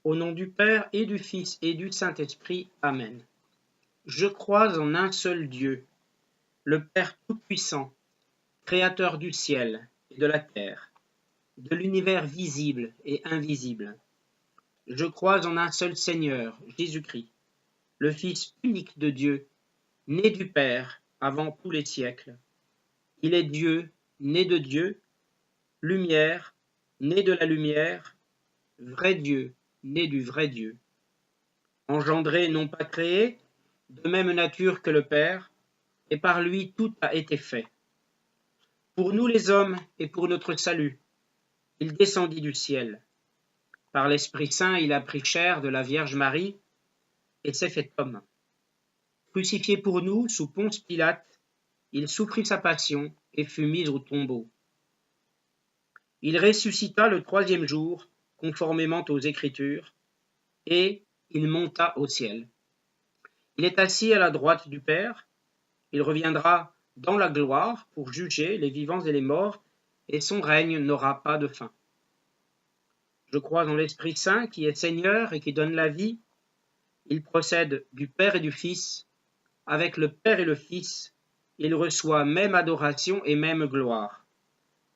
Au nom du Père et du Fils et du Saint-Esprit. Amen. Je crois en un seul Dieu, le Père Tout-Puissant, Créateur du ciel et de la terre, de l'univers visible et invisible. Je crois en un seul Seigneur, Jésus-Christ, le Fils unique de Dieu, né du Père avant tous les siècles. Il est Dieu, né de Dieu, lumière, né de la lumière, vrai Dieu, né du vrai Dieu. Engendré, non pas créé, de même nature que le Père, et par lui tout a été fait. Pour nous les hommes et pour notre salut, il descendit du ciel. Par l'Esprit Saint, il a pris chair de la Vierge Marie et s'est fait homme. Crucifié pour nous sous Ponce Pilate, il souffrit sa passion et fut mis au tombeau. Il ressuscita le troisième jour, conformément aux Écritures, et il monta au ciel. Il est assis à la droite du Père. Il reviendra dans la gloire pour juger les vivants et les morts, et son règne n'aura pas de fin. Je crois en l'Esprit Saint qui est Seigneur et qui donne la vie. Il procède du Père et du Fils. Avec le Père et le Fils, il reçoit même adoration et même gloire.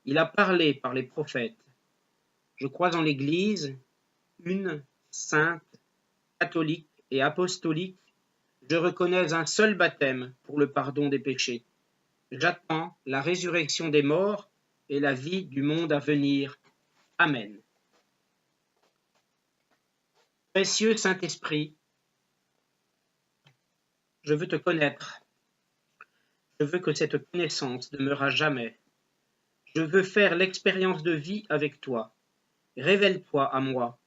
Il a parlé par les prophètes. Je crois en l'Église, une, sainte, catholique et apostolique. Je reconnais un seul baptême pour le pardon des péchés. J'attends la résurrection des morts et la vie du monde à venir. Amen. Précieux Saint-Esprit, je veux te connaître. Je veux que cette connaissance demeure à jamais. Je veux faire l'expérience de vie avec toi. Révèle-toi à moi.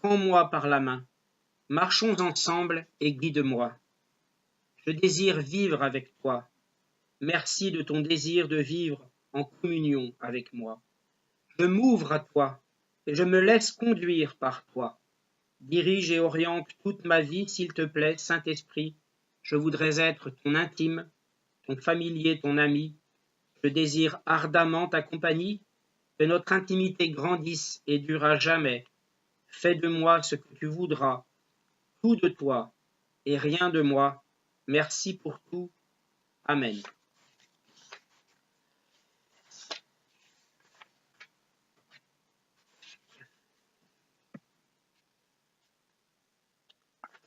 Prends-moi par la main. Marchons ensemble et guide-moi. Je désire vivre avec toi. Merci de ton désir de vivre en communion avec moi. Je m'ouvre à toi et je me laisse conduire par toi. Dirige et oriente toute ma vie, s'il te plaît, Saint-Esprit. Je voudrais être ton intime, ton familier, ton ami. Je désire ardemment ta compagnie. Que notre intimité grandisse et dure à jamais. Fais de moi ce que tu voudras. Tout de toi et rien de moi. Merci pour tout. Amen.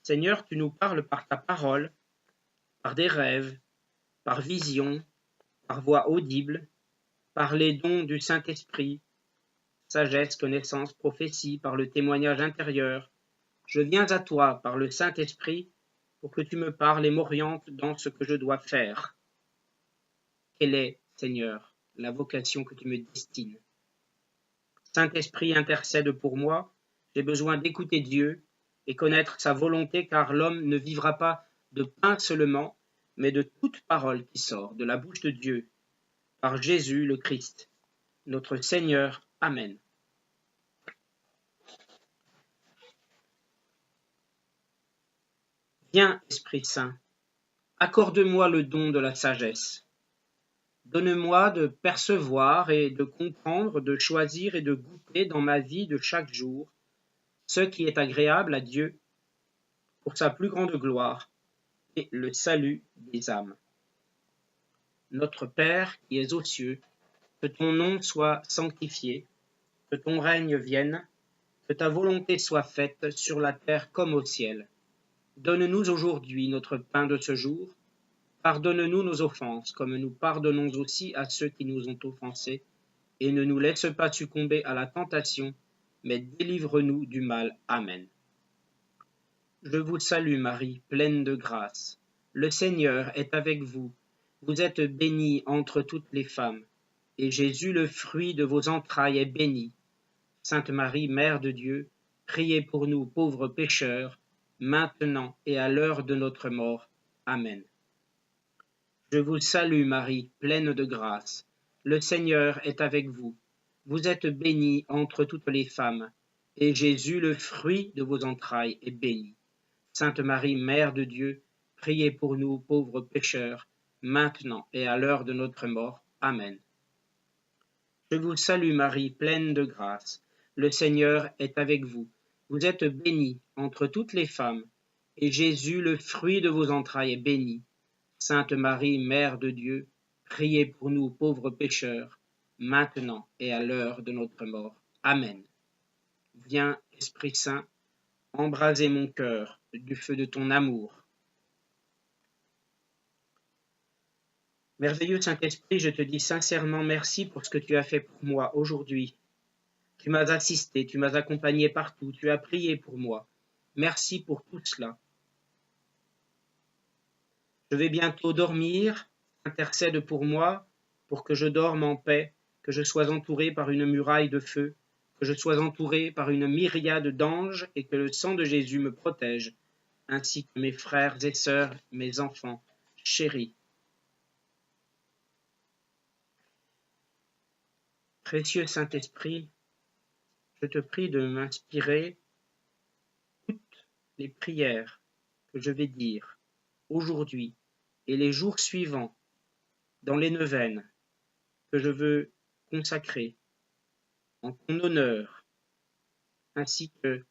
Seigneur, tu nous parles par ta parole, par des rêves, par vision, par voix audible, par les dons du Saint-Esprit, sagesse, connaissance, prophétie, par le témoignage intérieur. Je viens à toi par le Saint-Esprit pour que tu me parles et m'orientes dans ce que je dois faire. Quelle est, Seigneur, la vocation que tu me destines? Saint-Esprit, intercède pour moi. J'ai besoin d'écouter Dieu et connaître sa volonté, car l'homme ne vivra pas de pain seulement, mais de toute parole qui sort de la bouche de Dieu, par Jésus le Christ, notre Seigneur. Amen. Viens, Esprit Saint, accorde-moi le don de la sagesse. Donne-moi de percevoir et de comprendre, de choisir et de goûter dans ma vie de chaque jour ce qui est agréable à Dieu pour sa plus grande gloire et le salut des âmes. Notre Père qui es aux cieux, que ton nom soit sanctifié, que ton règne vienne, que ta volonté soit faite sur la terre comme au ciel. Donne-nous aujourd'hui notre pain de ce jour. Pardonne-nous nos offenses, comme nous pardonnons aussi à ceux qui nous ont offensés, et ne nous laisse pas succomber à la tentation, mais délivre-nous du mal. Amen. Je vous salue Marie, pleine de grâce. Le Seigneur est avec vous. Vous êtes bénie entre toutes les femmes, et Jésus, le fruit de vos entrailles, est béni. Sainte Marie, Mère de Dieu, priez pour nous pauvres pécheurs, maintenant et à l'heure de notre mort. Amen. Je vous salue Marie, pleine de grâce. Le Seigneur est avec vous. Vous êtes bénie entre toutes les femmes, et Jésus, le fruit de vos entrailles, est béni. Sainte Marie, Mère de Dieu, priez pour nous pauvres pécheurs, maintenant et à l'heure de notre mort. Amen. Je vous salue Marie, pleine de grâce. Le Seigneur est avec vous. Vous êtes bénie entre toutes les femmes, et Jésus, le fruit de vos entrailles, est béni. Sainte Marie, Mère de Dieu, priez pour nous pauvres pécheurs, maintenant et à l'heure de notre mort. Amen. Viens, Esprit Saint, embraser mon cœur du feu de ton amour. Merveilleux Saint-Esprit, je te dis sincèrement merci pour ce que tu as fait pour moi aujourd'hui. Tu m'as assisté, tu m'as accompagné partout, tu as prié pour moi. Merci pour tout cela. Je vais bientôt dormir, intercède pour moi, pour que je dorme en paix, que je sois entouré par une muraille de feu, que je sois entouré par une myriade d'anges et que le sang de Jésus me protège, ainsi que mes frères et sœurs, mes enfants chéris. Précieux Saint-Esprit, je te prie de m'inspirer toutes les prières que je vais dire aujourd'hui et les jours suivants dans les neuvaines que je veux consacrer en ton honneur, ainsi que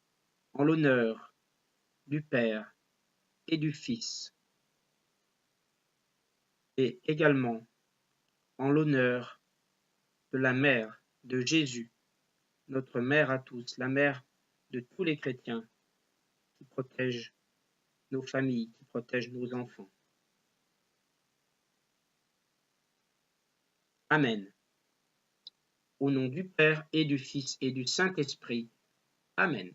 en l'honneur du Père et du Fils, et également en l'honneur de la Mère de Jésus, notre Mère à tous, la Mère de tous les chrétiens, qui protège nos familles, qui protège nos enfants. Amen. Au nom du Père et du Fils et du Saint-Esprit. Amen.